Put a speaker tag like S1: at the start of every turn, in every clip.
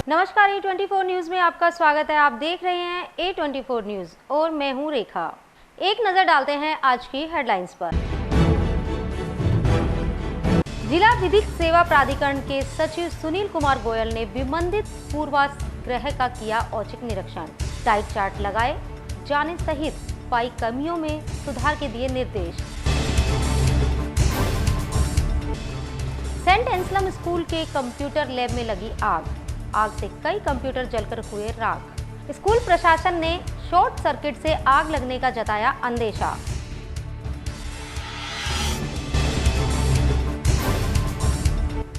S1: नमस्कार, A24 news में आपका स्वागत है। आप देख रहे हैं A24 न्यूज और मैं हूं रेखा। एक नजर डालते हैं आज की हेडलाइंस पर। जिला विधिक सेवा प्राधिकरण के सचिव सुनील कुमार गोयल ने विमंदित पूर्वाग्रह का किया औचक निरीक्षण। डाइट चार्ट लगाए जाने सहित पाई कमियों में सुधार के दिए निर्देश। सेंट एंसलम स्कूल के कंप्यूटर लैब में लगी आग से कई कंप्यूटर जलकर हुए राख। स्कूल प्रशासन ने शॉर्ट सर्किट से आग लगने का जताया अंदेशा।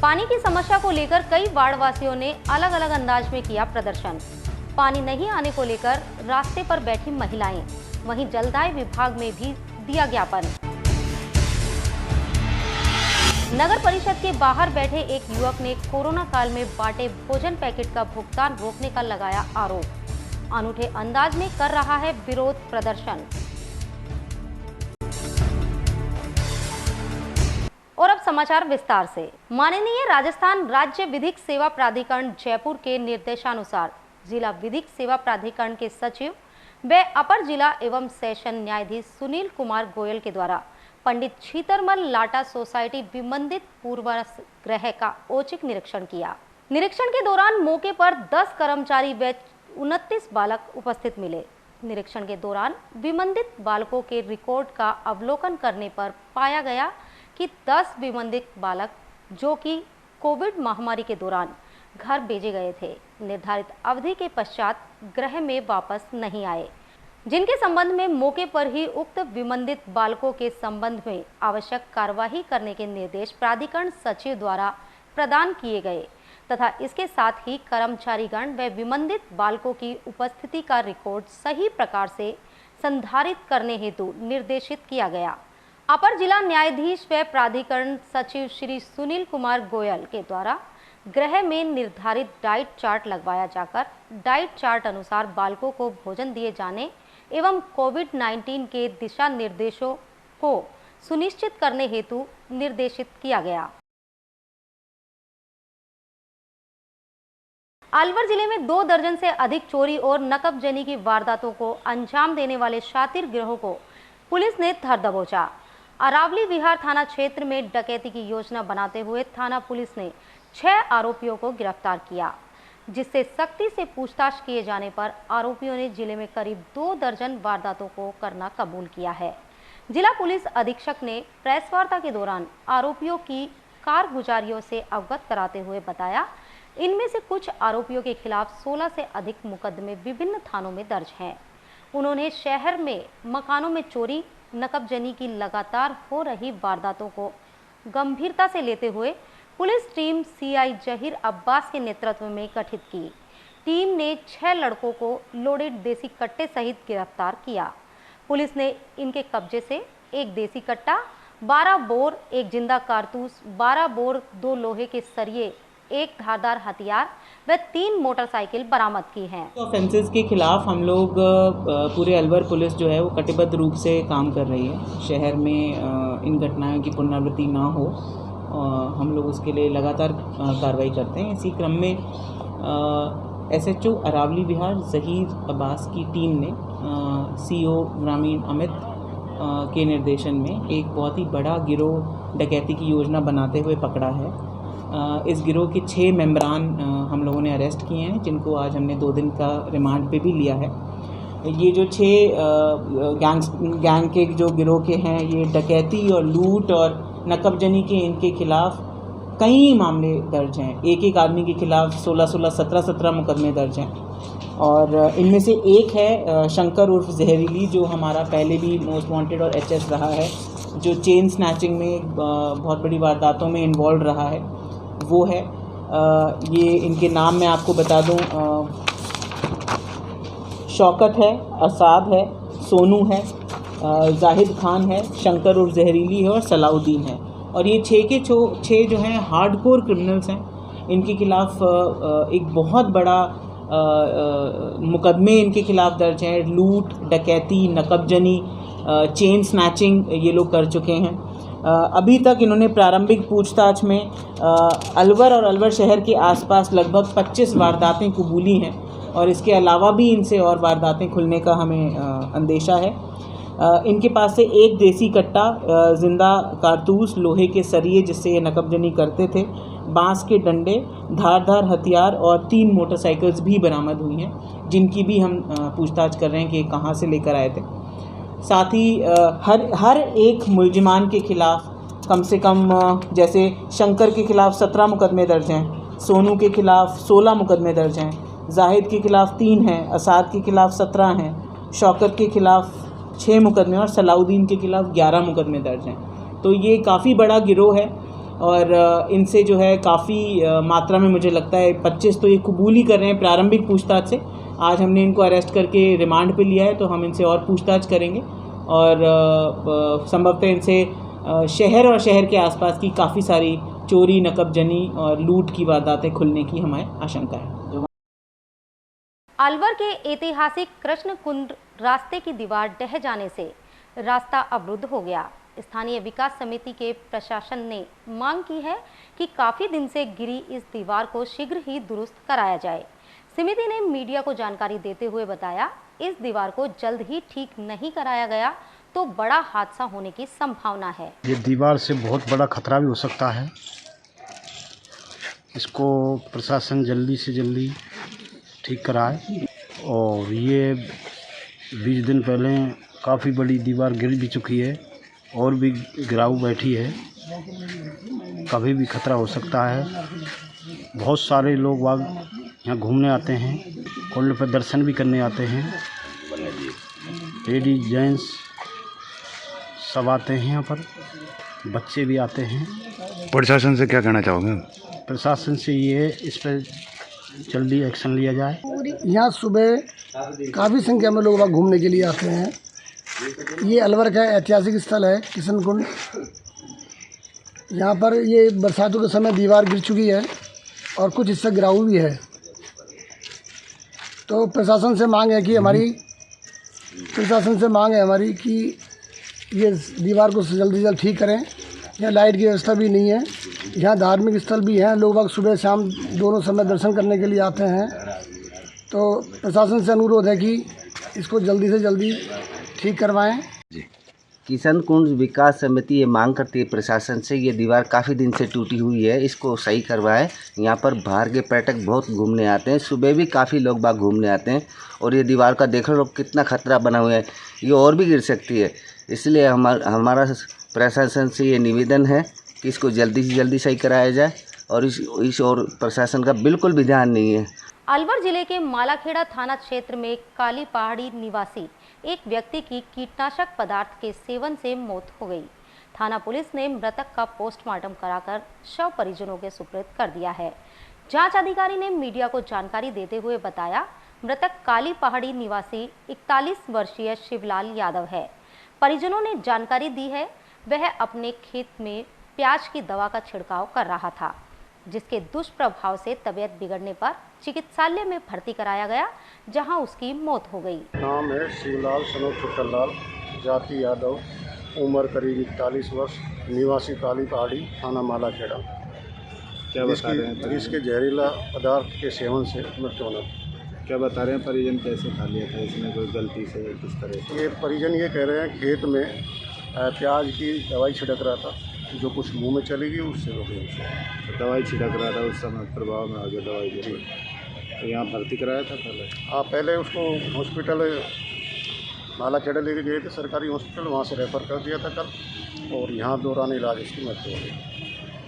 S1: पानी की समस्या को लेकर कई वार्ड वासियों ने अलग अलग अंदाज में किया प्रदर्शन। पानी नहीं आने को लेकर रास्ते पर बैठी महिलाएं, वहीं जलदाय विभाग में भी दिया ज्ञापन। नगर परिषद के बाहर बैठे एक युवक ने कोरोना काल में बांटे भोजन पैकेट का भुगतान रोकने का लगाया आरोप। अनूठे अंदाज में कर रहा है विरोध प्रदर्शन। और अब समाचार विस्तार से। माननीय राजस्थान राज्य विधिक सेवा प्राधिकरण जयपुर के निर्देशानुसार जिला विधिक सेवा प्राधिकरण के सचिव व अपर जिला एवं सेशन न्यायाधीश सुनील कुमार गोयल के द्वारा पंडित छीतरमल लाटा सोसाइटी विमंदित पूर्वाग्रह का औचक निरीक्षण किया। निरीक्षण के दौरान मौके पर 10 कर्मचारी व 29 बालक उपस्थित मिले। निरीक्षण के दौरान विमंदित बालकों के रिकॉर्ड का अवलोकन करने पर पाया गया कि 10 विमंदित बालक जो कि कोविड महामारी के दौरान घर भेजे गए थे, निर्धारित अवधि के पश्चात गृह में वापस नहीं आए, जिनके संबंध में मौके पर ही उक्त विमंदित बालकों के संबंध में आवश्यक कार्यवाही करने के निर्देश प्राधिकरण सचिव द्वारा प्रदान किए गए तथा इसके साथ ही कर्मचारीगण व विमंदित बालकों की उपस्थिति का रिकॉर्ड सही प्रकार से संधारित करने हेतु निर्देशित किया गया। अपर जिला न्यायाधीश व प्राधिकरण सचिव श्री सुनील कुमार गोयल के द्वारा गृह में निर्धारित डाइट चार्ट लगवाया जाकर डाइट चार्ट अनुसार बालकों को भोजन दिए जाने एवं कोविड-19 के दिशा निर्देशों को सुनिश्चित करने हेतु निर्देशित किया गया। अलवर जिले में 2 दर्जन से अधिक चोरी और नकबजनी की वारदातों को अंजाम देने वाले शातिर गिरोह को पुलिस ने धर दबोचा। अरावली विहार थाना क्षेत्र में डकैती की योजना बनाते हुए थाना पुलिस ने 6 आरोपियों को गिरफ्तार किया, जिससे सख्ती से पूछताछ किए जाने पर आरोपियों ने जिले में करीब 2 दर्जन वारदातों को करना कबूल किया है। जिला पुलिस अधीक्षक ने प्रेस वार्ता के दौरान आरोपियों की कारगुजारियों से अवगत कराते हुए बताया, इनमें से कुछ आरोपियों के खिलाफ 16 से अधिक मुकदमे विभिन्न थानों में दर्ज हैं। उन्होंने शहर में मकानों में चोरी नकबजनी की लगातार हो रही वारदातों को गंभीरता से लेते हुए police team CI Zaheer Abbas के नेतृत्व में गठित की। टीम ने 6 लड़कों को लोडेड देसी कट्टे सहित गिरफ्तार किया। पुलिस ने इनके कब्जे से एक देसी कट्टा, 12 बोर, एक जिंदा कारतूस, 12 बोर, 2 लोहे के सरिये, एक धारदार हथियार व 3 मोटरसाइकिल बरामद की हैं।
S2: ऑफेंसेस के खिलाफ हम लोग पूरे अलवर पुलिस जो है वो कटिबद्ध रूप से काम कर रही है। शहर में इन घटनाओं की पुनरावृत्ति ना हो, हम लोग उसके लिए लगातार कार्रवाई करते हैं। इसी क्रम में एसएचओ अरावली विहार जहीर अब्बास की टीम ने सीओ ग्रामीण अमित के निर्देशन में एक बहुत ही बड़ा गिरोह डकैती की योजना बनाते हुए पकड़ा है। इस गिरोह के 6 मेंबरान हम लोगों ने अरेस्ट किए हैं, जिनको आज हमने 2 दिन का रिमांड पे भी लिया है। ये जो 6 गैंग के जो गिरोह के हैं, ये डकैती और लूट और नकबजनी के इनके खिलाफ कई मामले दर्ज हैं। एक आदमी के खिलाफ 16, 17 मुकदमे दर्ज हैं। और इनमें से एक है शंकर उर्फ जहरीली, जो हमारा पहले भी मोस्ट वांटेड और एचएस रहा है, जो चेन स्नैचिंग में बहुत बड़ी वारदातों में इन्वॉल्व रहा है, वो है। ये इनके नाम मैं आपको बता दूं, शौकत है, असाद है, सोनू है, जाहिद खान है, शंकर उर्फ जहरीली है और सलाउद्दीन है। और ये 6 के 6 जो हैं हार्डकोर क्रिमिनल्स हैं। इनके खिलाफ एक बहुत बड़ा मुकदमे इनके खिलाफ दर्ज हैं। लूट, डकैती, नकबजनी, चेन स्नैचिंग ये लोग कर चुके हैं। अभी तक इन्होंने प्रारंभिक पूछताछ में अलवर और अलवर शहर के आसपास लगभग 25 वारदातें कबूली हैं और इसके अलावा भी इनसे और वारदातें खुलने का हमें अंदेशा है। इनके पास से एक देसी कट्टा, जिंदा कारतूस, लोहे के सरिये जिससे ये नकबजनी करते थे, बांस के डंडे, धारदार हथियार और 3 मोटरसाइकिल्स भी बरामद हुई हैं, जिनकी भी हम पूछताछ कर रहे हैं कि कहाँ से लेकर आए थे। साथ ही हर एक मुलजिमान के खिलाफ कम से कम जैसे शंकर के खिलाफ 17 मुकदमे दर्ज हैं, सोनू के खिलाफ 16 मुकदमे दर्ज हैं, जाहिद के खिलाफ 3 हैं, असाद के खिलाफ 17 हैं, शौकत के खिलाफ 6 मुकदमे और सलाउद्दीन के खिलाफ 11 मुकदमे दर्ज हैं। तो ये काफ़ी बड़ा गिरोह है और इनसे जो है काफ़ी मात्रा में मुझे लगता है 25 तो ये कबूल ही कर रहे हैं प्रारंभिक पूछताछ से। आज हमने इनको अरेस्ट करके रिमांड पे लिया है, तो हम इनसे और पूछताछ करेंगे और संभवतः इनसे शहर और शहर के आसपास की काफ़ी सारी चोरी, नकबजनी और लूट की वारदातें खुलने की हमें आशंका है।
S1: अलवर के ऐतिहासिक कृष्ण कुंड रास्ते की दीवार ढह जाने से रास्ता अवरुद्ध हो गया। स्थानीय विकास समिति के प्रशासन ने मांग की है कि काफी दिन से गिरी इस दीवार को शीघ्र ही दुरुस्त कराया जाए। समिति ने मीडिया को जानकारी देते हुए बताया, इस दीवार को जल्द ही ठीक नहीं कराया गया तो बड़ा हादसा होने की संभावना है।
S3: ये दीवार से बहुत बड़ा खतरा भी हो सकता है। इसको प्रशासन जल्दी से जल्दी ठीक कराए। और ये 20 दिन पहले काफ़ी बड़ी दीवार गिर भी चुकी है और भी गिराऊ बैठी है, कभी भी खतरा हो सकता है। बहुत सारे लोग वाग यहाँ घूमने आते हैं, कुंड पर दर्शन भी करने आते हैं, लेडीज जेंट्स सब आते हैं यहाँ पर, बच्चे भी आते हैं।
S4: प्रशासन से क्या कहना चाहोगे?
S3: प्रशासन से ये इस पर जल्दी एक्शन लिया जाए।
S5: यहाँ सुबह काफ़ी संख्या में लोग वहाँ घूमने के लिए आते हैं। ये अलवर का ऐतिहासिक स्थल है कृष्ण कुंड। यहाँ पर ये बरसातों के समय दीवार गिर चुकी है और कुछ हिस्सा गिराऊ भी है। तो प्रशासन से मांग है कि ये दीवार को जल्दी से जल्द ठीक करें। यहाँ लाइट की व्यवस्था भी नहीं है। यहाँ धार्मिक स्थल भी हैं, लोग वक्त सुबह शाम दोनों समय दर्शन करने के लिए आते हैं। तो प्रशासन से अनुरोध है कि इसको जल्दी से जल्दी ठीक करवाएं।
S6: किशन कुंड विकास समिति ये मांग करती है प्रशासन से, ये दीवार काफ़ी दिन से टूटी हुई है, इसको सही करवाएं। यहाँ पर बाहर के पर्यटक बहुत घूमने आते हैं, सुबह भी काफ़ी लोग बाग घूमने आते हैं और ये दीवार का देख लो कितना खतरा बना हुआ है, ये और भी गिर सकती है। इसलिए हमारा प्रशासन से ये निवेदन है कि इसको जल्दी से जल्दी सही कराया जाए और इस और प्रशासन का बिल्कुल भी ध्यान नहीं है।
S1: अलवर जिले के मालाखेड़ा थाना क्षेत्र में काली पहाड़ी निवासी एक व्यक्ति की कीटनाशक पदार्थ के सेवन से मौत हो गई। थाना पुलिस ने मृतक का पोस्टमार्टम कराकर शव परिजनों के सुपुर्द कर दिया है। जांच अधिकारी ने मीडिया को जानकारी देते हुए बताया, मृतक काली पहाड़ी निवासी 41 वर्षीय शिवलाल यादव है। परिजनों ने जानकारी दी है, वह अपने खेत में प्याज की दवा का छिड़काव कर रहा था, जिसके दुष्प्रभाव से तबीयत बिगड़ने पर चिकित्सालय में भर्ती कराया गया, जहां उसकी मौत हो गई।
S7: नाम है शिवलाल सनोत छुट्टरलाल, जाति यादव, उम्र करीब 41 वर्ष, निवासी काली पहाड़ी, थाना मालाखेड़ा।
S4: क्या बता रहे हैं?
S7: जिसके जहरीला पदार्थ के सेवन से मृत्यु होना।
S4: क्या बता रहे हैं परिजन, कैसे खा लिया था इसने, कोई गलती से किस तरह से?
S7: ये परिजन ये कह रहे हैं खेत में प्याज की दवाई छिड़क रहा था, जो कुछ मुंह में चली गई उससे हो गई।
S4: तो दवाई छिड़क रहा था, उस समय प्रभाव में आ गया दवाई गिरी। तो यहाँ भर्ती कराया था पहले?
S7: हाँ, पहले उसको हॉस्पिटल मालाखेड़ा लेके गए थे, सरकारी हॉस्पिटल, वहाँ से रेफ़र कर दिया था कल, और यहाँ दौरान इलाज इसकी मृत्यु हो गई।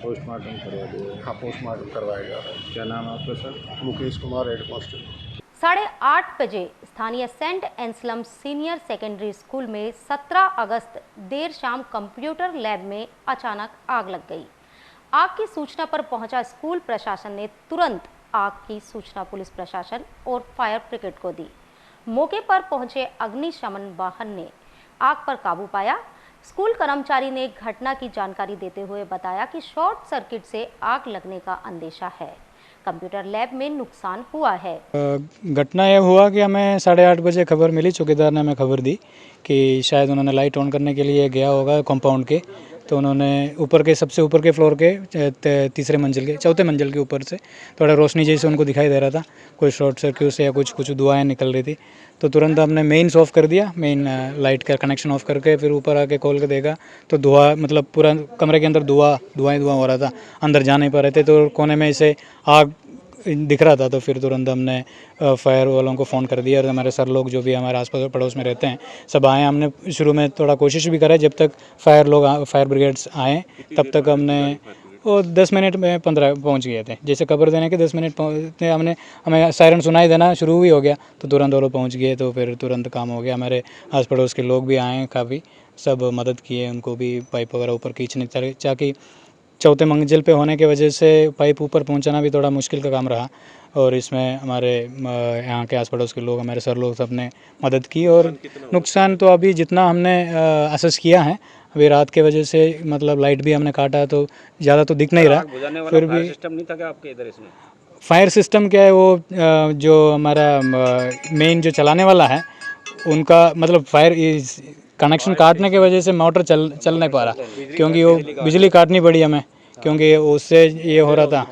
S4: पोस्टमार्टम करवा दिया?
S7: हाँ, पोस्टमार्टम करवाया जा रहा है।
S4: क्या नाम है आपका sir?
S7: Mukesh Kumar, head constable.
S1: 8:30 बजे स्थानीय saint Anselm senior secondary school में 17 अगस्त देर शाम कंप्यूटर लैब में अचानक आग लग गई। आग की सूचना पर पहुंचा स्कूल प्रशासन ने तुरंत आग की सूचना पुलिस प्रशासन और फायर ब्रिगेड को दी। मौके पर पहुंचे अग्निशमन वाहन ने आग पर काबू पाया। स्कूल कर्मचारी ने घटना की जानकारी देते हुए बताया कि शॉर्ट सर्किट से आग लगने का अंदेशा है। कंप्यूटर लैब में नुकसान हुआ है।
S8: घटना यह हुआ कि हमें 8:30 बजे खबर मिली, चौकीदार ने हमें खबर दी कि शायद उन्होंने लाइट ऑन करने के लिए गया होगा कंपाउंड के, तो उन्होंने ऊपर के सबसे ऊपर के फ्लोर के तीसरे मंजिल के चौथे मंजिल के ऊपर से थोड़ा रोशनी जैसे उनको दिखाई दे रहा था, कोई शॉर्ट सर्किट से या कुछ धुआएं निकल रही थी। तो तुरंत हमने मेन्स ऑफ कर दिया, मेन लाइट का कनेक्शन ऑफ करके फिर ऊपर आके खोल के देखा तो धुआं मतलब पूरा कमरे के अंदर धुआं हो रहा था, अंदर जा नहीं पा रहे थे। तो कोने में ऐसे आग दिख रहा था, तो फिर तुरंत हमने फायर वालों को फ़ोन कर दिया और हमारे सर लोग जो भी हमारे आसपास पड़ोस में रहते हैं सब आए। हमने शुरू में थोड़ा कोशिश भी करा, जब तक फायर ब्रिगेड्स आए तब तक हमने वो 10 मिनट में 15 पहुँच गए थे। जैसे खबर देने के 10 मिनट हमें सायरन सुनाई देना शुरू ही हो गया तो तुरंत वो लोग पहुँच गए, तो फिर तुरंत काम हो गया। हमारे आस पड़ोस के लोग भी आए, काफ़ी सब मदद किए, उनको भी पाइप वगैरह ऊपर खींचने ताकि चौथे मंजिल पे होने की वजह से पाइप ऊपर पहुंचाना भी थोड़ा मुश्किल का काम रहा। और इसमें हमारे यहाँ के आस पड़ोस के लोग, हमारे सर लोग सब ने मदद की। और नुकसान तो अभी जितना हमने असेस किया है, अभी रात के वजह से मतलब लाइट भी हमने काटा तो ज़्यादा तो दिख नहीं रहा, फिर भी सिस्टम नहीं था क्या आपके इधर? इसमें फायर सिस्टम क्या है, वो जो हमारा मेन जो चलाने वाला है उनका मतलब फायर कनेक्शन काटने की वजह से मोटर चल नहीं पा रहा, क्योंकि वो बिजली काटनी पड़ी हमें, क्योंकि उससे ये हो रहा था।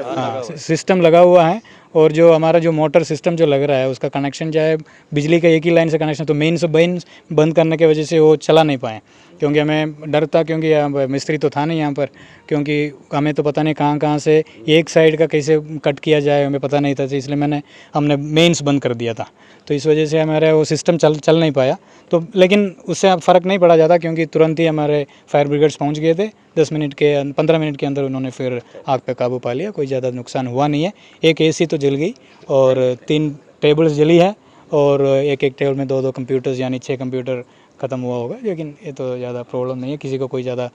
S8: हाँ, सिस्टम लगा हुआ है और जो हमारा जो मोटर सिस्टम जो लग रहा है उसका कनेक्शन जो है बिजली का एक ही लाइन से कनेक्शन, तो मेन से बंद करने की वजह से वो चला नहीं पाए। क्योंकि हमें डर था, क्योंकि मिस्त्री तो था नहीं यहाँ पर, क्योंकि हमें तो पता नहीं कहाँ से एक साइड का कैसे कट किया जाए, हमें पता नहीं था, इसलिए हमने मेंस बंद कर दिया था। तो इस वजह से हमारा वो सिस्टम चल नहीं पाया। तो लेकिन उससे अब फ़र्क नहीं पड़ा ज़्यादा, क्योंकि तुरंत ही हमारे फायर ब्रिगेड्स पहुँच गए थे। 15 मिनट के अंदर उन्होंने फिर आग पे काबू पा लिया, कोई ज़्यादा नुकसान हुआ नहीं है। एक AC तो जल गई और 3 टेबल्स जली है और एक टेबल में 2 कंप्यूटर्स यानी 6 कंप्यूटर ख़त्म हुआ होगा, लेकिन ये तो ज़्यादा प्रॉब्लम नहीं है, किसी को कोई ज़्यादा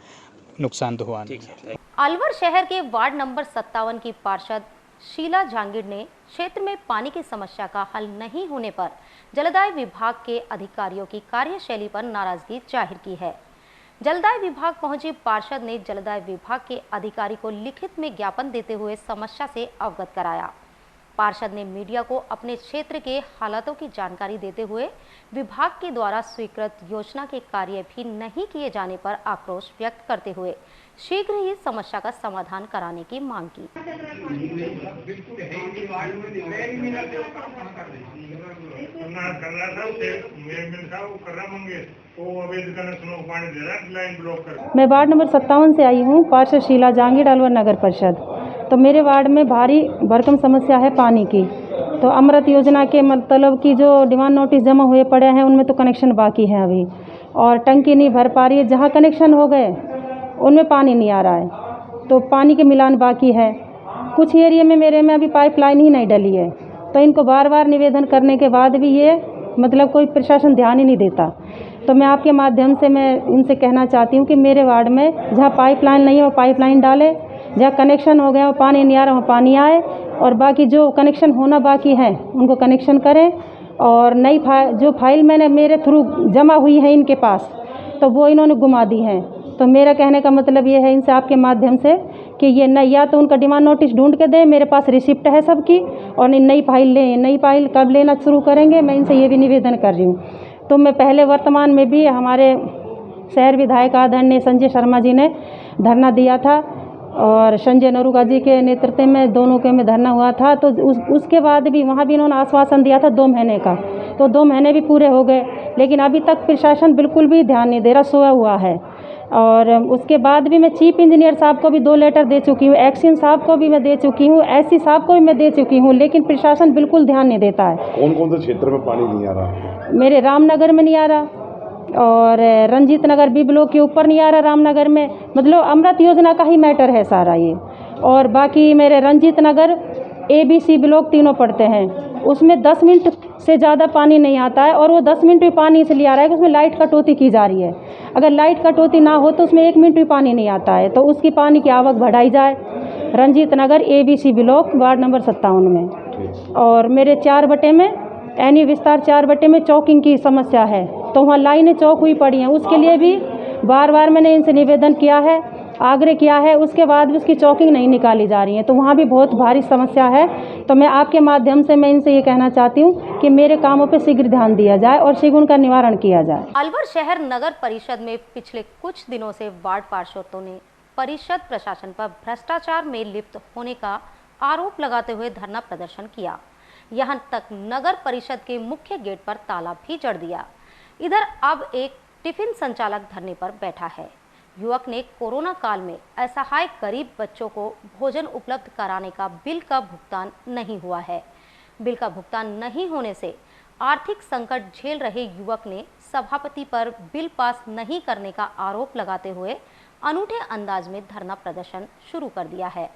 S8: नुकसान तो हुआ नहीं है।
S1: अलवर शहर के वार्ड नंबर 57 की पार्षद शीला जहांगीर ने क्षेत्र में पानी की समस्या का हल नहीं होने पर जलदाय विभाग के अधिकारियों की कार्यशैली पर नाराजगी जाहिर की है। जलदाय विभाग पहुंची पार्षद ने जलदाय विभाग के अधिकारी को लिखित में ज्ञापन देते हुए समस्या से अवगत कराया। पार्षद ने मीडिया को अपने क्षेत्र के हालातों की जानकारी देते हुए विभाग के द्वारा स्वीकृत योजना के कार्य भी नहीं किए जाने पर आक्रोश व्यक्त करते हुए शीघ्र ही समस्या का समाधान कराने की मांग की।
S9: मैं वार्ड नंबर 57 से आई हूँ, पार्षद शीला जहांगीर, अलवर नगर परिषद। तो मेरे वार्ड में भारी भरकम समस्या है पानी की। तो अमृत योजना के मतलब की जो डिमांड नोटिस जमा हुए पड़े हैं उनमें तो कनेक्शन बाकी है अभी, और टंकी नहीं भर पा रही है। जहाँ कनेक्शन हो गए उनमें पानी नहीं आ रहा है, तो पानी के मिलान बाकी है। कुछ एरिया में मेरे में अभी पाइपलाइन ही नहीं डली है, तो इनको बार बार निवेदन करने के बाद भी ये मतलब कोई प्रशासन ध्यान ही नहीं देता। तो मैं आपके माध्यम से मैं इनसे कहना चाहती हूँ कि मेरे वार्ड में जहाँ पाइपलाइन नहीं है वो पाइपलाइन डाले, जहाँ कनेक्शन हो गया वो पानी नहीं आ रहा वहाँ पानी आए, और बाकी जो कनेक्शन होना बाकी है उनको कनेक्शन करें। और नई जो फाइल मैंने मेरे थ्रू जमा हुई है इनके पास, तो वो इन्होंने घुमा दी है। तो मेरा कहने का मतलब ये है इनसे आपके माध्यम से कि ये नई या तो उनका डिमांड नोटिस ढूंढ के दें, मेरे पास रिसिप्ट है सबकी, और नई फाइल लें। नई फाइल कब लेना शुरू करेंगे, मैं इनसे ये भी निवेदन कर रही हूँ। तो मैं पहले वर्तमान में भी हमारे शहर विधायक आदरणीय संजय शर्मा जी ने धरना दिया था, और संजय नरूगा जी के नेतृत्व में दोनों के में धरना हुआ था। तो उसके बाद भी वहाँ भी इन्होंने आश्वासन दिया था 2 महीने का, तो 2 महीने भी पूरे हो गए, लेकिन अभी तक प्रशासन बिल्कुल भी ध्यान नहीं दे रहा, सोया हुआ है। और उसके बाद भी मैं चीफ इंजीनियर साहब को भी 2 लेटर दे चुकी हूँ, एक्शन साहब को भी मैं दे चुकी हूँ, SC साहब को भी मैं दे चुकी हूँ, लेकिन प्रशासन बिल्कुल ध्यान नहीं देता है।
S4: कौन कौन से क्षेत्र में पानी नहीं आ रहा है?
S9: मेरे रामनगर में नहीं आ रहा, और रंजीत नगर B ब्लॉक के ऊपर नहीं आ रहा, रामनगर में। मतलब अमृत योजना का ही मैटर है सारा ये। और बाकी मेरे रंजीत नगर ABC ब्लॉक तीनों पड़ते हैं, उसमें 10 मिनट से ज़्यादा पानी नहीं आता है, और वो 10 मिनट भी पानी इसलिए आ रहा है कि उसमें लाइट कटौती की जा रही है। अगर लाइट कटौती ना हो तो उसमें 1 मिनट भी पानी नहीं आता है, तो उसकी पानी की आवक बढ़ाई जाए। Ranjit Nagar ABC block ward number 57 में। और मेरे 4 बटे में एनी विस्तार 4 बटे में चौकिंग की समस्या है, तो वहाँ लाइनें चौक हुई पड़ी हैं। उसके लिए भी बार बार मैंने इनसे निवेदन किया है, आग्रह किया है, उसके बाद भी उसकी चौकिंग नहीं निकाली जा रही है, तो वहाँ भी बहुत भारी समस्या है। तो मैं आपके माध्यम से मैं इनसे ये कहना चाहती हूँ कि मेरे कामों पे शीघ्र ध्यान दिया जाए और शीघ्र उनका निवारण किया जाए।
S1: अलवर शहर नगर परिषद में पिछले कुछ दिनों से वार्ड पार्षदों ने परिषद प्रशासन पर भ्रष्टाचार में लिप्त होने का आरोप लगाते हुए धरना प्रदर्शन किया। यहां तक नगर परिषद के मुख्य गेट पर ताला भी जड़ दिया। इधर अब एक टिफिन संचालक धरने पर बैठा है। युवक ने कोरोना काल में असहाय गरीब बच्चों को भोजन उपलब्ध कराने का बिल का भुगतान नहीं हुआ है। बिल का भुगतान नहीं होने से आर्थिक संकट झेल रहे युवक ने सभापति पर बिल पास नहीं करने का आरोप लगाते हुए अनूठे अंदाज में धरना प्रदर्शन शुरू कर दिया है।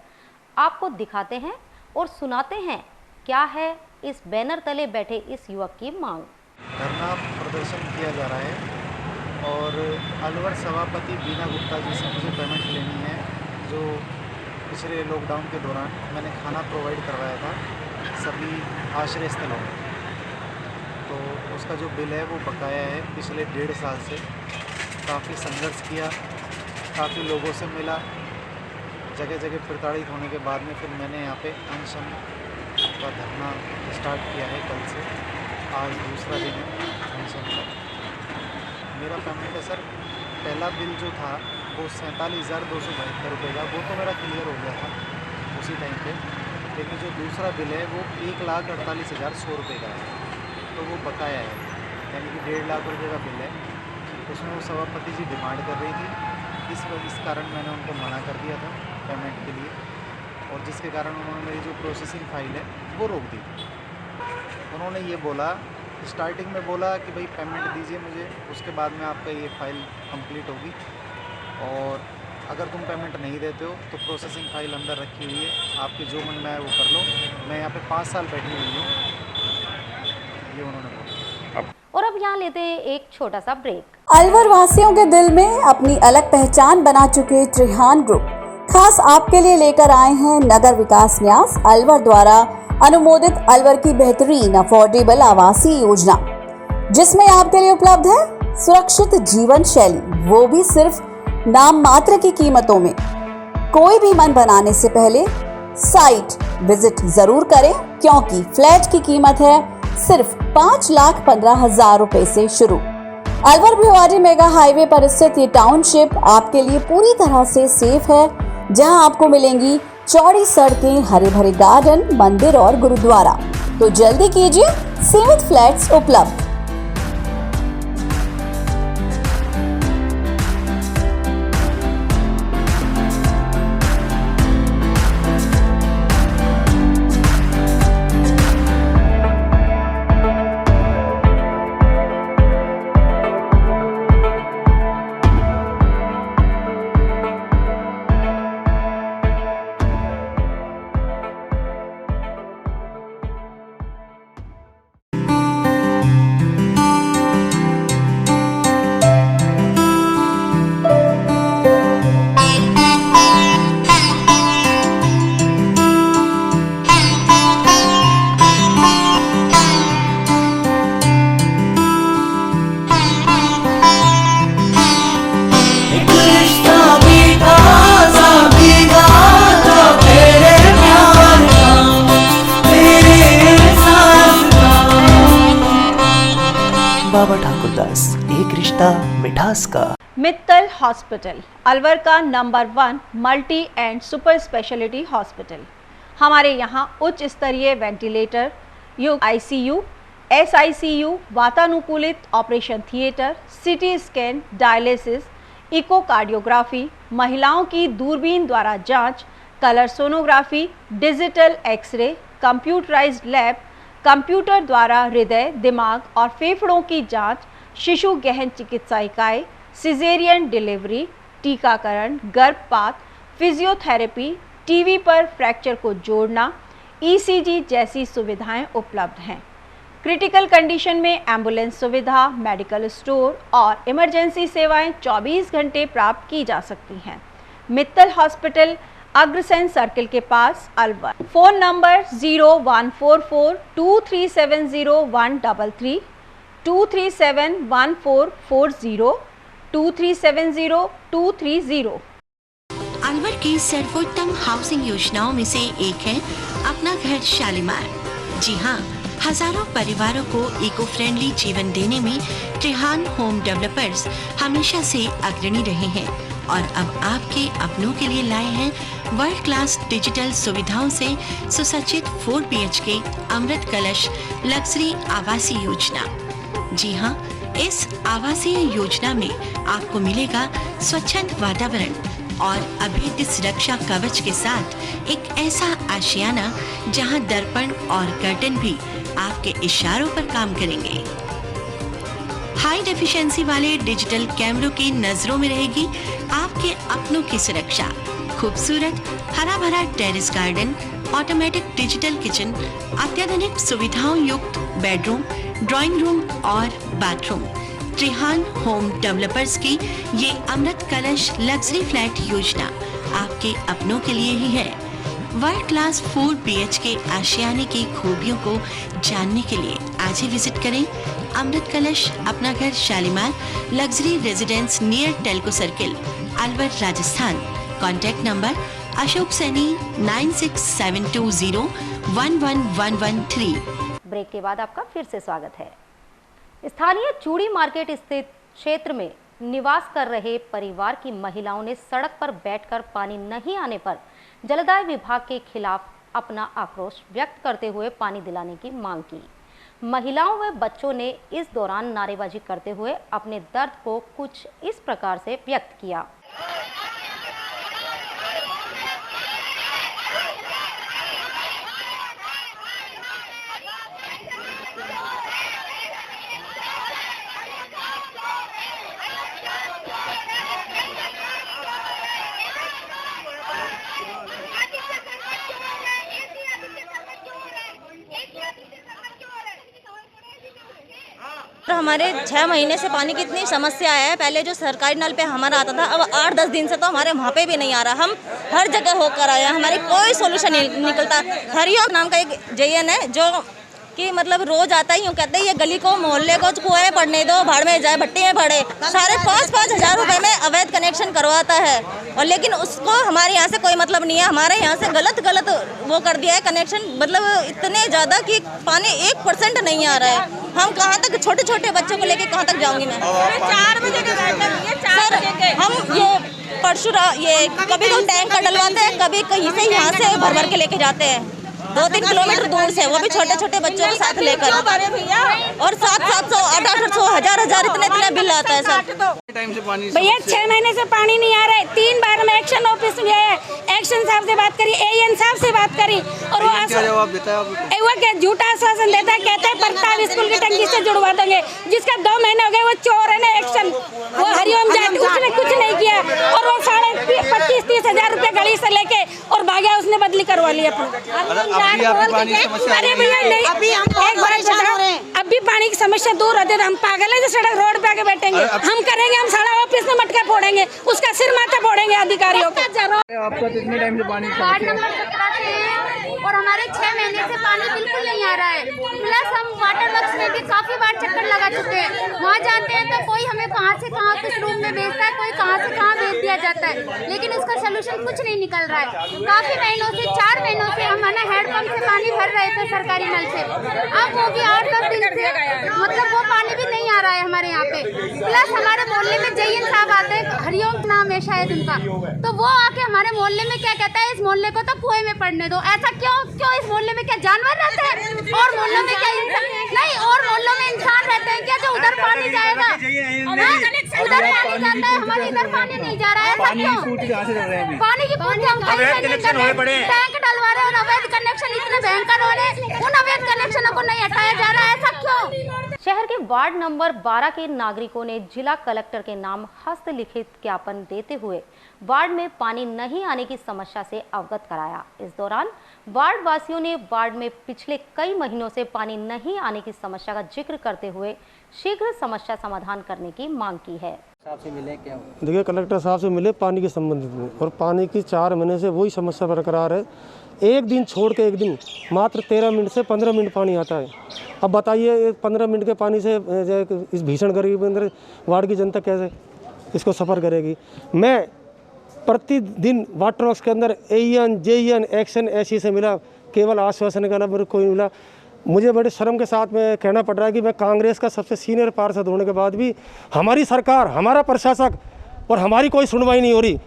S1: आपको दिखाते हैं और सुनाते हैं क्या है इस बैनर तले बैठे इस युवक की मांग।
S10: धरना प्रदर्शन किया जा रहा है और अलवर सभापति बीना गुप्ता जी से मुझे पेमेंट लेनी है, जो पिछले लॉकडाउन के दौरान मैंने खाना प्रोवाइड करवाया था सभी आश्रय स्थलों में। तो उसका जो बिल है वो बकाया है। पिछले 1.5 साल से काफ़ी संघर्ष किया, काफ़ी लोगों से मिला, जगह जगह प्रताड़ित होने के बाद में फिर मैंने यहाँ पे अनशन का धरना स्टार्ट किया है। कल से आज दूसरा दिन है अनशन का। मेरा पेमेंट है सर, पहला बिल जो था वो 47,272 रुपये का, वो तो मेरा क्लियर हो गया था उसी टाइम पे। लेकिन जो दूसरा बिल है वो 1,48,100 रुपये का है, तो वो बकाया है, यानी कि 1.5 लाख रुपये का बिल है। उसमें वो सभापति जी डिमांड कर रही थी, इस कारण मैंने उनको मना कर दिया था पेमेंट के लिए, और जिसके कारण उन्होंने मेरी जो प्रोसेसिंग फाइल है वो रोक दी। उन्होंने ये बोला, स्टार्टिंग में बोला कि भाई पेमेंट दीजिए मुझे, उसके बाद में आपका ये फ़ाइल कंप्लीट होगी, और अगर तुम पेमेंट नहीं देते हो तो प्रोसेसिंग फाइल अंदर रखी हुई है, आपके जो मन में आए वो कर लो। मैं यहाँ पे 5 साल बैठी हुई हूँ, ये उन्होंने बोला।
S1: और अब यहाँ लेते हैं एक छोटा सा ब्रेक।
S11: अलवर वासियों के दिल में अपनी अलग पहचान बना चुके त्रिहान ग्रुप खास आपके लिए लेकर आए हैं नगर विकास न्यास अलवर द्वारा अनुमोदित अलवर की बेहतरीन अफोर्डेबल आवासीय योजना, जिसमें आपके लिए उपलब्ध है सुरक्षित जीवन शैली, वो भी सिर्फ नाम मात्र की कीमतों में। कोई भी मन बनाने से पहले साइट विजिट जरूर करें, क्योंकि फ्लैट की कीमत है सिर्फ 5,15,000 रुपए से शुरू। अलवर भिवाड़ी मेगा हाईवे पर स्थित ये टाउनशिप आपके लिए पूरी तरह से सेफ है, जहां आपको मिलेंगी चौड़ी सड़कें, हरे भरे गार्डन, मंदिर और गुरुद्वारा। तो जल्दी कीजिए, सीमित फ्लैट्स उपलब्ध।
S12: बाबा ठाकुरदास, एक रिश्ता मिठास का।
S13: मित्तल हॉस्पिटल अलवर का number 1 multi and super speciality hospital. हमारे यहाँ उच्च स्तरीय वेंटिलेटर युक्त ICU, SICU, वातानुकूलित operation theatre, CT scan, dialysis, echocardiography, महिलाओं की दूरबीन द्वारा जांच, colour sonography, digital X ray, computerised lab, computer द्वारा हृदय, दिमाग और फेफड़ों की जांच, शिशु गहन चिकित्सा इकाई, सिजेरियन डिलीवरी, टीकाकरण, गर्भपात, फिजियोथेरेपी, टीवी पर फ्रैक्चर को जोड़ना, ECG जैसी सुविधाएं उपलब्ध हैं। क्रिटिकल कंडीशन में एम्बुलेंस सुविधा, मेडिकल स्टोर और इमरजेंसी सेवाएं 24 घंटे प्राप्त की जा सकती हैं। मित्तल हॉस्पिटल अग्रसेन सर्किल के पास अलवर। Phone number 01442370 2371440 2370230।
S14: की सर्वोत्तम हाउसिंग योजनाओं में से एक है अपना घर शालीमार। जी हाँ, हजारों परिवारों को इको फ्रेंडली जीवन देने में त्रिहान होम डेवलपर्स हमेशा से अग्रणी रहे हैं और अब आपके अपनों के लिए लाए हैं वर्ल्ड क्लास डिजिटल सुविधाओं से सुसज्जित 4 BHK अमृत कलश लग्जरी आवासीय योजना। जी हाँ, इस आवासीय योजना में आपको मिलेगा स्वच्छंद वातावरण और अभेद्य सुरक्षा कवच के साथ एक ऐसा आशियाना जहां दर्पण और कर्टन भी आपके इशारों पर काम करेंगे। हाई डेफिशिएंसी वाले डिजिटल कैमरों की नजरों में रहेगी आपके अपनों की सुरक्षा। खूबसूरत हरा भरा terrace garden, automatic digital kitchen, अत्याधुनिक सुविधाओं युक्त बेडरूम, ड्राइंग रूम और बाथरूम। त्रिहान होम डेवलपर्स की ये अमृत कलश लग्जरी फ्लैट योजना आपके अपनों के लिए ही है। वर्ल्ड क्लास 4 BHK आशियाने की खूबियों को जानने के लिए आज ही विजिट करें अमृत कलश अपना घर Shalimar luxury residence near Telco circle, Alwar, Rajasthan. Contact number Ashok Saini 9672011113।
S1: Break के बाद आपका फिर से स्वागत है। स्थानीय चूड़ी मार्केट स्थित क्षेत्र में निवास कर रहे परिवार की महिलाओं ने सड़क पर बैठकर पानी नहीं आने पर जलदाय विभाग के खिलाफ अपना आक्रोश व्यक्त करते हुए पानी दिलाने की मांग की। महिलाओं व बच्चों ने इस दौरान नारेबाजी करते हुए अपने दर्द को कुछ इस प्रकार से व्यक्त किया।
S15: हमारे 6 महीने से पानी की इतनी समस्या है। पहले जो सरकारी नल पे हमारा आता था, अब 8-10 दिन से तो हमारे वहाँ पे भी नहीं आ रहा। हम हर जगह होकर आए हैं, हमारी कोई सोल्यूशन नहीं निकलता। हरिओम नाम का एक JN है जो कि मतलब रोज आता ही यूँ कहते हैं ये गली को मोहल्ले को कुएं में पड़ने दो, भाड़ में जाए, भट्टी में पड़े। सारे 5-5 हज़ार रुपए में अवैध कनेक्शन करवाता है और लेकिन उसको हमारे यहाँ से कोई मतलब नहीं है। हमारे यहाँ से गलत वो कर दिया है कनेक्शन, मतलब इतने ज़्यादा कि पानी 1% नहीं आ रहा है। हम कहाँ तक छोटे बच्चों को लेके कहाँ तक जाऊँगी मैं? 4 बजे के सर हम ये परशुरा ये कभी तो टैंक का डलवाते हैं, कभी कहीं से यहाँ से भर के लेके जाते हैं 2-3 किलोमीटर दूर से, वो भी छोटे बच्चों को साथ लेकर। और 700, 800, 1000 इतने बिल आता है सर।
S16: भैया 6 महीने से पानी नहीं आ रहा है। 3 बार हम एक्शन ऑफिस में गए, एक्शन साहब से बात करी, AN साहब से बात करी और वो क्या झूठा आश्वासन देता है, कहते हैं प्रताप स्कूल की टंकी से जुड़वा देंगे, जिसका 2 महीने हो गए। वो चोर है ना एक्शन, वो हरिओम जाट, उसने कुछ नहीं किया और वो 25-30 हज़ार रुपये गली से लेके और भागा, उसने बदली करवा ली अपनी। अरे भैया नहीं, एक बार अब भी पानी की समस्या दूर होती है तो हम पागल है जो सड़क रोड पे आके बैठेंगे? हम करेंगे, हम सारा ऑफिस में मटका फोड़ेंगे, उसका सिर माथा फोड़ेंगे अधिकारियों का।
S17: आपका कितने टाइम से पानी
S18: वार्ड नंबर 17 से और हमारे 6 महीने से पानी बिल्कुल नहीं आ रहा है। प्लस हम वाटर वर्क्स में भी काफी बार चक्कर लगा चुके हैं, वहाँ जाते हैं तो कोई हमें कहाँ से कहाँ किस रूम में भेजता है, कोई कहाँ से कहाँ भेज दिया जाता है, लेकिन उसका सोल्यूशन कुछ नहीं निकल रहा है। काफी महीनों से 4 महीनों से हम है हैंडपंप से पानी भर रहे थे सरकारी नल से, अब वो भी 8-10 दिन से मतलब वो पानी भी नहीं आ रहा है हमारे यहाँ पे। प्लस हमारे मोहल्ले में JN साहब आते हैं, हरिओम नाम है शायद उनका, तो वो आके हमारे मोहल्ले में क्या कहता है, इस मोहल्ले को तो कुएं में पड़ने दो। ऐसा क्यों इस मोहल्ले में क्या जानवर रहते हैं? और मोहल्लों में क्या नहीं, और मोहल्लों में इंसान रहते हैं क्या? जो उधर पानी जाएगा उधर पानी जाता है, हमारे इधर पानी नहीं जा रहा है। ऐसा क्यों? पानी की पूर्ति हम टैंक डलवा रहे हैं, अवैध कनेक्शन इतने भयंकर हो रहे, उन अवैध कनेक्शनों को नहीं हटाया जा रहा है। ऐसा क्यों?
S1: शहर के वार्ड नंबर 12 के नागरिकों ने जिला कलेक्टर के नाम हस्तलिखित ज्ञापन देते हुए वार्ड में पानी नहीं आने की समस्या से अवगत कराया। इस दौरान वार्ड वासियों ने वार्ड में पिछले कई महीनों से पानी नहीं आने की समस्या का जिक्र करते हुए शीघ्र समस्या समाधान करने की मांग की है।
S19: देखिए, कलेक्टर साहब से मिले पानी के संबंधित में, और पानी की 4 महीने से वही समस्या बरकरार है। एक दिन छोड़ के एक दिन मात्र 13 मिनट से 15 मिनट पानी आता है। अब बताइए 15 मिनट के पानी से इस भीषण गर्मी के अंदर वार्ड की जनता कैसे इसको सफ़र करेगी? मैं प्रतिदिन वाटर वर्क्स के अंदर AEN, JEN, एक्शन ऐसी से मिला, केवल आश्वासन का मेरे कोई मिला। मुझे बड़े शर्म के साथ में कहना पड़ रहा है कि मैं कांग्रेस का सबसे सीनियर पार्षद होने के बाद भी हमारी सरकार, हमारा प्रशासक और हमारी कोई सुनवाई नहीं हो रही।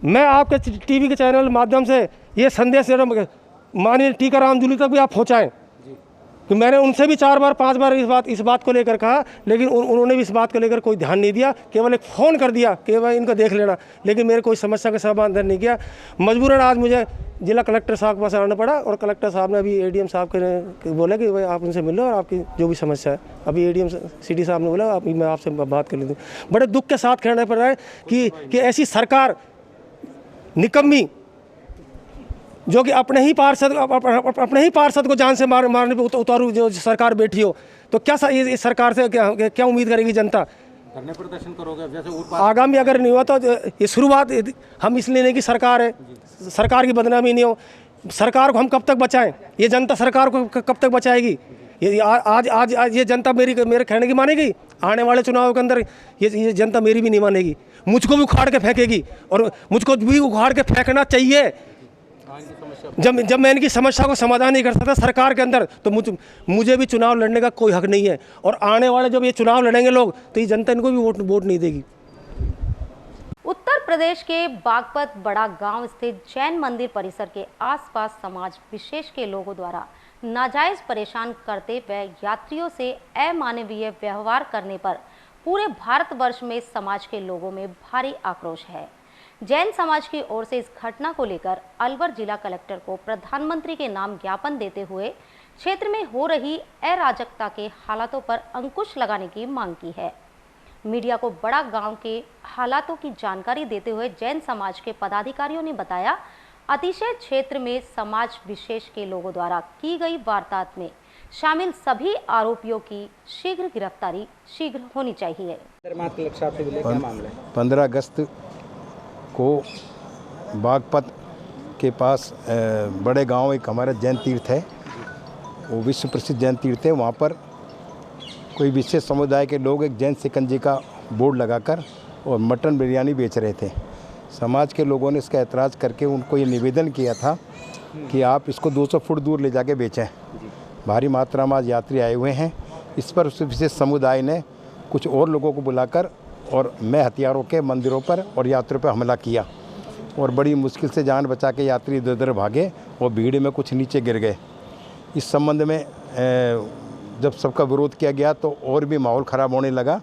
S19: मैं आपके टीवी के चैनल माध्यम से ये संदेश दे रहा हूं, माननीय टीकाराम जूली तक भी आप पहुँचाएँ कि मैंने उनसे भी 4 बार 5 बार इस बात को लेकर कहा, लेकिन उन्होंने भी इस बात को लेकर कोई ध्यान नहीं दिया। केवल एक फ़ोन कर दिया कि भाई इनको देख लेना, लेकिन मेरे कोई समस्या का समाधान नहीं किया। मजबूरन आज मुझे जिला कलेक्टर साहब के पास आना पड़ा और कलेक्टर साहब ने अभी ADM साहब के बोला कि भाई आप उनसे मिल लो और आपकी जो भी समस्या है। अभी ADM CD साहब ने बोला अभी मैं आपसे बात कर लेती हूँ। बड़े दुख के साथ कहना पड़ रहा है कि ऐसी सरकार निकम्मी, जो कि अपने ही पार्षद को जान से मारने पे उतारू जो सरकार बैठी हो, तो क्या इस सरकार से क्या उम्मीद करेगी जनता?
S20: धरने प्रदर्शन करोगे जैसे
S19: आगामी अगर नहीं हुआ तो ये शुरुआत हम इसलिए नहीं कि सरकार है, सरकार की बदनामी नहीं हो। सरकार को हम कब तक बचाएं? ये जनता सरकार को कब तक बचाएगी? ये आज ये जनता मेरे कहने की मानेगी? आने वाले चुनाव के अंदर ये जनता मेरी भी नहीं मानेगी, मुझको भी उखाड़ के फेंकेगी और मुझको भी उखाड़ के फेंकना चाहिए। जब मैं इनकी समस्या को समाधान नहीं कर सकता सरकार के अंदर, तो मुझे भी चुनाव लड़ने का कोई हक नहीं है। और आने वाले जब ये चुनाव लड़ेंगे लोग, तो ये जनता इनको भी वोट नहीं देगी।
S1: उत्तर प्रदेश के बागपत बड़ा गांव स्थित जैन मंदिर परिसर के आसपास समाज विशेष के लोगों द्वारा नाजायज परेशान करते व यात्रियों से अमानवीय व्यवहार करने पर पूरे भारतवर्ष में समाज के लोगों में भारी आक्रोश है। जैन समाज की ओर से इस घटना को लेकर अलवर जिला कलेक्टर को प्रधानमंत्री के नाम ज्ञापन देते हुए क्षेत्र में हो रही अराजकता के हालातों पर अंकुश लगाने की मांग की है। मीडिया को बड़ा गांव के हालातों की जानकारी देते हुए जैन समाज के पदाधिकारियों ने बताया, अतिशय क्षेत्र में समाज विशेष के लोगों द्वारा की गई वारदात में शामिल सभी आरोपियों की शीघ्र गिरफ्तारी शीघ्र होनी चाहिए।
S4: 15 अगस्त को बागपत के पास बड़े गांव एक हमारा जैन तीर्थ है, वो विश्व प्रसिद्ध जैन तीर्थ है। वहाँ पर कोई विशेष समुदाय के लोग एक जैन शिकंजी का बोर्ड लगाकर और मटन बिरयानी बेच रहे थे। समाज के लोगों ने इसका ऐतराज़ करके उनको ये निवेदन किया था कि आप इसको 200 फुट दूर ले जाके बेचें। भारी मात्रा में आज यात्री आए हुए हैं। इस पर उस विशेष समुदाय ने कुछ और लोगों को बुलाकर और मैं हथियारों के मंदिरों पर और यात्रियों पर हमला किया और बड़ी मुश्किल से जान बचा के यात्री इधर उधर भागे और भीड़ में कुछ नीचे गिर गए। इस संबंध में जब सबका विरोध किया गया तो और भी माहौल ख़राब होने लगा,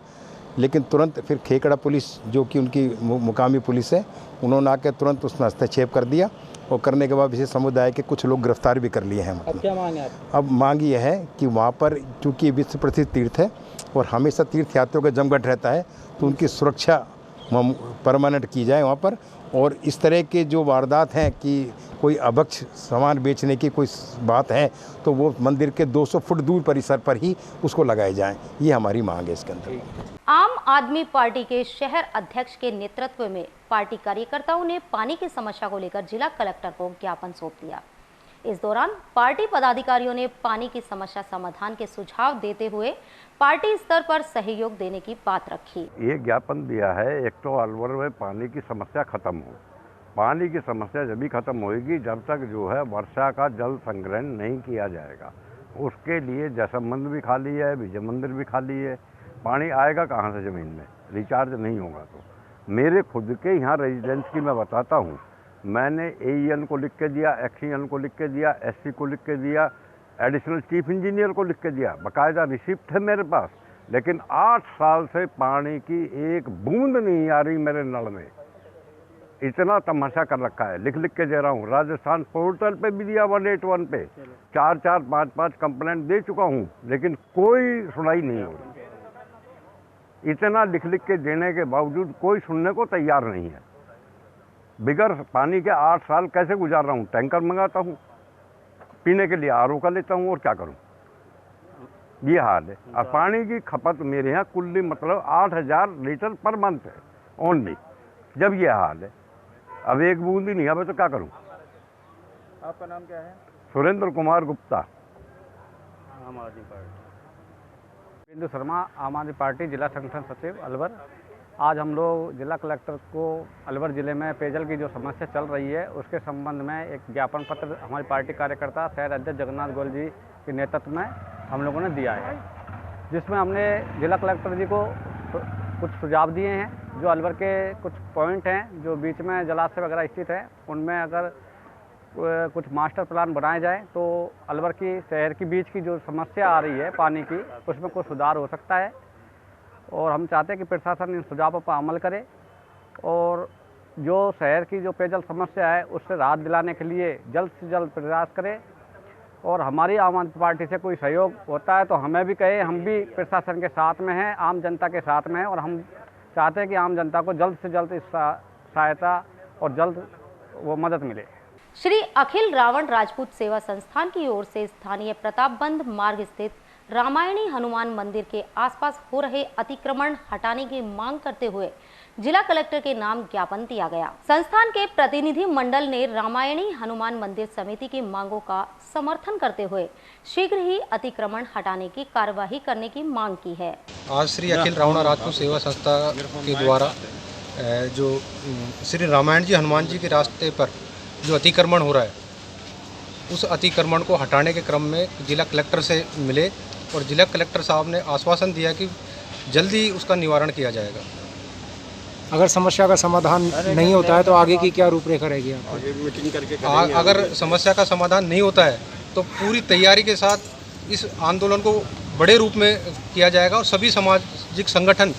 S4: लेकिन तुरंत फिर खेकड़ा पुलिस जो कि उनकी मुकामी पुलिस है, उन्होंने आकर तुरंत उसमें हस्तक्षेप कर दिया और करने के बाद विशेष समुदाय के कुछ लोग गिरफ्तार भी कर लिए हैं।
S20: अब क्या मांग है?
S4: अब मांग ये है कि वहाँ पर चूँकि विश्व प्रसिद्ध तीर्थ है और हमेशा तीर्थ यात्रियों का जमघट रहता है, तो उनकी सुरक्षा परमानेंट की जाए वहाँ पर। और इस तरह के जो वारदात हैं कि कोई अभक्ष सामान बेचने की कोई बात है, तो वो मंदिर के 200 फुट दूर परिसर पर ही उसको लगाए जाएं। ये हमारी मांग है इसके अंदर।
S1: आम आदमी पार्टी के शहर अध्यक्ष के नेतृत्व में पार्टी कार्यकर्ताओं ने पानी की समस्या को लेकर जिला कलेक्टर को ज्ञापन सौंप दिया। इस दौरान पार्टी पदाधिकारियों ने पानी की समस्या समाधान के सुझाव देते हुए पार्टी स्तर पर सहयोग देने की बात रखी।
S21: ये ज्ञापन दिया है, एक तो अलवर में पानी की समस्या खत्म हो। पानी की समस्या जब भी खत्म होगी जब तक जो है वर्षा का जल संग्रहण नहीं किया जाएगा। उसके लिए जैसम मंदिर भी खाली है, विजय मंदिर भी खाली है। पानी आएगा कहाँ से ज़मीन में? रिचार्ज नहीं होगा। तो मेरे खुद के यहाँ रेजिडेंस की मैं बताता हूँ, मैंने AEN को लिख के दिया, एक्शन को लिख के दिया, SC को लिख के दिया, एडिशनल चीफ इंजीनियर को लिख के दिया, बाकायदा रिसिप्ट है मेरे पास। लेकिन 8 साल से पानी की एक बूंद नहीं आ रही मेरे नल में। इतना तमाशा कर रखा है, लिख लिख के दे रहा हूँ। राजस्थान पोर्टल पे भी दिया 181 पे 4-4, 5-5 कंप्लेंट दे चुका हूँ, लेकिन कोई सुनाई नहीं हो रही। इतना लिख लिख के देने के बावजूद कोई सुनने को तैयार नहीं है। बिगर पानी के 8 साल कैसे गुजार रहा हूँ? टैंकर मंगाता हूँ, पीने के लिए RO का लेता हूँ, और क्या करूँ? ये हाल है। और पानी की खपत मेरे यहाँ कुल्ली मतलब 8000 लीटर पर मंथ है ओनली। जब ये हाल है, अब एक बूंद ही नहीं आवे तो क्या करूँ?
S20: आपका नाम क्या है?
S21: सुरेंद्र कुमार गुप्ता,
S20: आम आदमी पार्टी। बिंदु शर्मा, आम आदमी पार्टी जिला संगठन सचिव अलवर। आज हम लोग जिला कलेक्टर को अलवर ज़िले में पेयजल की जो समस्या चल रही है उसके संबंध में एक ज्ञापन पत्र हमारी पार्टी कार्यकर्ता शहर अध्यक्ष जगन्नाथ गोयल जी के नेतृत्व में हम लोगों ने दिया है, जिसमें हमने जिला कलेक्टर जी को कुछ सुझाव दिए हैं। जो अलवर के कुछ पॉइंट हैं जो बीच में जलाशय वगैरह स्थित है, उनमें अगर कुछ मास्टर प्लान बनाए जाए तो अलवर की शहर के बीच की जो समस्या आ रही है पानी की, उसमें कुछ सुधार हो सकता है। और हम चाहते हैं कि प्रशासन इन सुझावों पर अमल करे और जो शहर की जो पेयजल समस्या है उससे राहत दिलाने के लिए जल्द से जल्द प्रयास करे। और हमारी आम आदमी पार्टी से कोई सहयोग होता है तो हमें भी कहे, हम भी प्रशासन के साथ में हैं, आम जनता के साथ में हैं, और हम चाहते हैं कि आम जनता को जल्द से जल्द इस सहायता और जल्द वो मदद मिले।
S1: श्री अखिल रावण राजपूत सेवा संस्थान की ओर से स्थानीय प्रतापबंद मार्ग स्थित रामायणी हनुमान मंदिर के आसपास हो रहे अतिक्रमण हटाने की मांग करते हुए जिला कलेक्टर के नाम ज्ञापन दिया गया। संस्थान के प्रतिनिधि मंडल ने रामायणी हनुमान मंदिर समिति की मांगों का समर्थन करते हुए शीघ्र ही अतिक्रमण हटाने की कार्यवाही करने की मांग की है।
S2: आज श्री अखिल रावण राजपूत सेवा संस्था के द्वारा जो श्री रामायण जी हनुमान जी के रास्ते पर जो अतिक्रमण हो रहा है, उस अतिक्रमण को हटाने के क्रम में जिला कलेक्टर से मिले और जिला कलेक्टर साहब ने आश्वासन दिया कि जल्दी उसका निवारण किया जाएगा।
S22: अगर समस्या का समाधान नहीं होता है तो आगे की क्या रूपरेखा रहेगी?
S2: मीटिंग करके अगर समस्या का समाधान नहीं होता है तो पूरी तैयारी के साथ इस आंदोलन को बड़े रूप में किया जाएगा और सभी सामाजिक संगठन,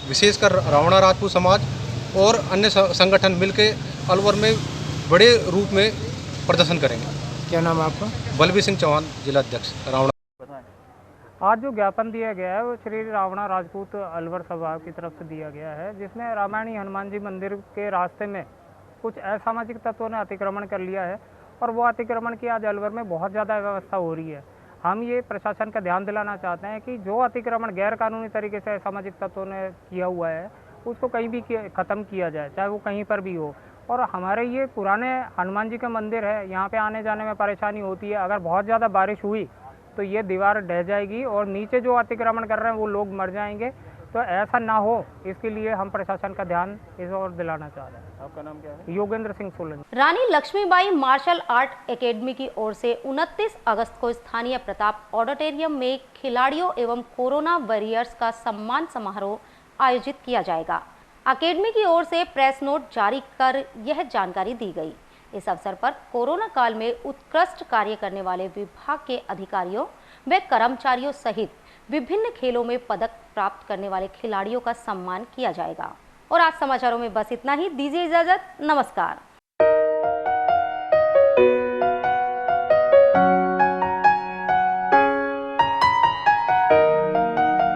S2: विशेषकर रावणा राजपूत समाज और अन्य संगठन मिलकर अलवर में बड़े रूप में प्रदर्शन करेंगे।
S22: क्या नाम है आपका?
S2: बलबीर सिंह चौहान, जिला अध्यक्ष रावणा।
S20: आज जो ज्ञापन दिया गया है वो श्री रावणा राजपूत अलवर सभा की तरफ से दिया गया है, जिसमें रामायणी हनुमान जी मंदिर के रास्ते में कुछ असामाजिक तत्वों ने अतिक्रमण कर लिया है और वो अतिक्रमण की आज अलवर में बहुत ज़्यादा व्यवस्था हो रही है। हम ये प्रशासन का ध्यान दिलाना चाहते हैं कि जो अतिक्रमण गैर कानूनी तरीके से असामाजिक तत्वों ने किया हुआ है उसको कहीं भी ख़त्म किया जाए, चाहे वो कहीं पर भी हो। और हमारे ये पुराने हनुमान जी का मंदिर है, यहाँ पे आने जाने में परेशानी होती है। अगर बहुत ज़्यादा बारिश हुई तो ये दीवार ढह जाएगी और नीचे जो अतिक्रमण कर रहे हैं वो लोग मर जाएंगे। तो ऐसा ना हो, इसके लिए हम प्रशासन का ध्यान इस ओर दिलाना चाह रहे हैं। आपका नाम क्या है? योगेंद्र सिंह सोलंकी।
S1: रानी लक्ष्मीबाई मार्शल आर्ट एकेडमी की ओर से 29 अगस्त को स्थानीय प्रताप ऑडिटोरियम में खिलाड़ियों एवं कोरोना वॉरियर्स का सम्मान समारोह आयोजित किया जाएगा। अकेडमी की ओर से प्रेस नोट जारी कर यह जानकारी दी गई। इस अवसर पर कोरोना काल में उत्कृष्ट कार्य करने वाले विभाग के अधिकारियों व कर्मचारियों सहित विभिन्न खेलों में पदक प्राप्त करने वाले खिलाड़ियों का सम्मान किया जाएगा। और आज समाचारों में बस इतना ही। दीजिए इजाजत। नमस्कार।